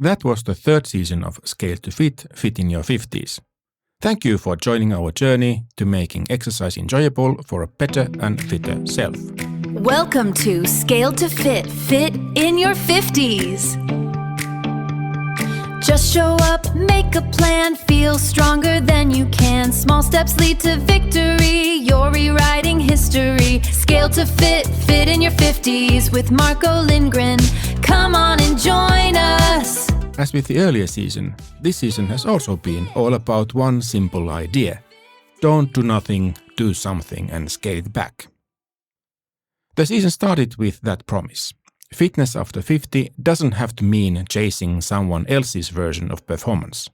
That was the third season of Scale to Fit, Fit in Your 50s. Thank you for joining our journey to making exercise enjoyable for a better and fitter self. Welcome to Scale to Fit, Fit in Your 50s. Just show up, make a plan, feel stronger than you can. Small steps lead to victory, you're rewriting history. Scale to Fit, Fit in Your 50s with Marco Lindgren. Come on and join us. As with the earlier season, this season has also been all about one simple idea. Don't do nothing, do something and scale it back. The season started with that promise. Fitness after 50 doesn't have to mean chasing someone else's version of performance.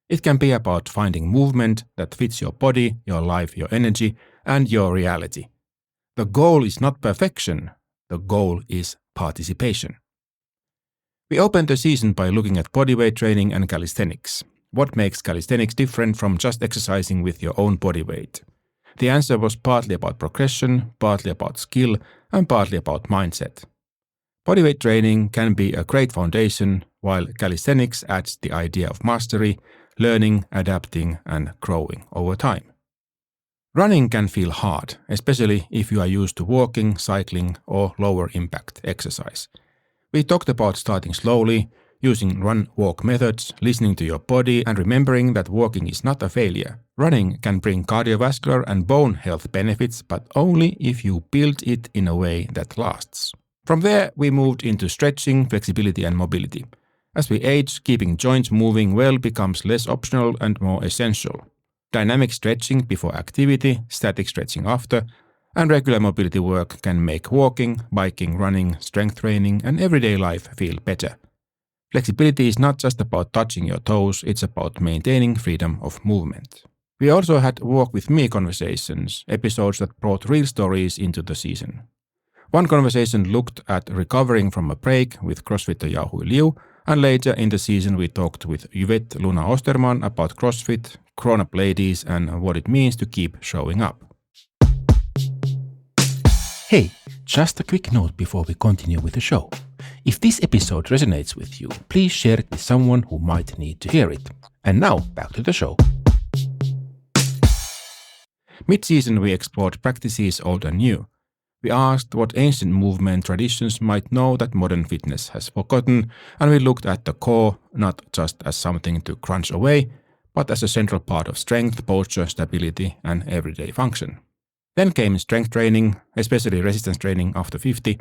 It can be about finding movement that fits your body, your life, your energy, and your reality. The goal is not perfection, the goal is participation. We opened the season by looking at bodyweight training and calisthenics. What makes calisthenics different from just exercising with your own body weight? The answer was partly about progression, partly about skill, and partly about mindset. Bodyweight training can be a great foundation, while calisthenics adds the idea of mastery, learning, adapting, and growing over time. Running can feel hard, especially if you are used to walking, cycling, or lower impact exercise. We talked about starting slowly, using run-walk methods, listening to your body, and remembering that walking is not a failure. Running can bring cardiovascular and bone health benefits, but only if you build it in a way that lasts. From there, we moved into stretching, flexibility, and mobility. As we age, keeping joints moving well becomes less optional and more essential. Dynamic stretching before activity, static stretching after, and regular mobility work can make walking, biking, running, strength training, and everyday life feel better. Flexibility is not just about touching your toes, it's about maintaining freedom of movement. We also had Walk With Me conversations, episodes that brought real stories into the season. One conversation looked at recovering from a break with CrossFitter Yahui Liu, and later in the season we talked with Yvette Luna Osterman about CrossFit, grown-up ladies, and what it means to keep showing up. Hey, just a quick note before we continue with the show. If this episode resonates with you, please share it with someone who might need to hear it. And now, back to the show. Mid-season we explored practices old and new. We asked what ancient movement traditions might know that modern fitness has forgotten, and we looked at the core not just as something to crunch away, but as a central part of strength, posture, stability, and everyday function. Then came strength training, especially resistance training after 50.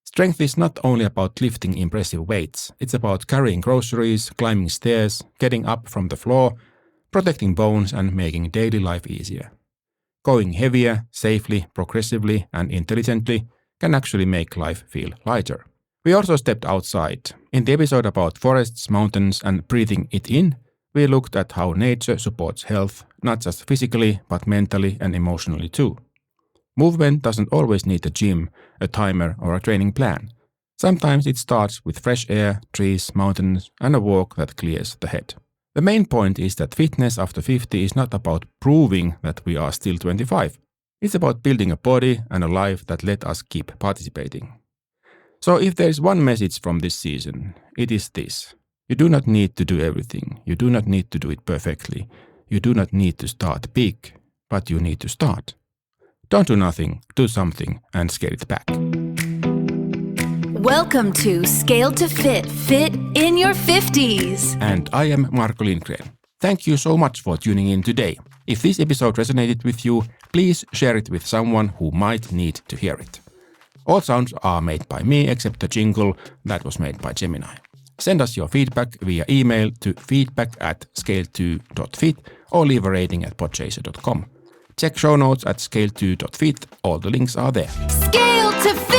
Strength is not only about lifting impressive weights, it's about carrying groceries, climbing stairs, getting up from the floor, protecting bones, and making daily life easier. Going heavier, safely, progressively, and intelligently can actually make life feel lighter. We also stepped outside. In the episode about forests, mountains, and breathing it in, we looked at how nature supports health, not just physically, but mentally and emotionally too. Movement doesn't always need a gym, a timer, or a training plan. Sometimes it starts with fresh air, trees, mountains, and a walk that clears the head. The main point is that fitness after 50 is not about proving that we are still 25. It's about building a body and a life that let us keep participating. So if there is one message from this season, it is this. You do not need to do everything. You do not need to do it perfectly. You do not need to start big, but you need to start. Don't do nothing, do something, and scale it back. Welcome to Scale to Fit, Fit in Your 50s. And I am Marco Lindgren. Thank you so much for tuning in today. If this episode resonated with you, please share it with someone who might need to hear it. All sounds are made by me except the jingle that was made by Gemini. Send us your feedback via email to feedback@scale2.fit or leave a rating at podchaser.com. Check show notes at scale2.fit. All the links are there. Scale to Fit!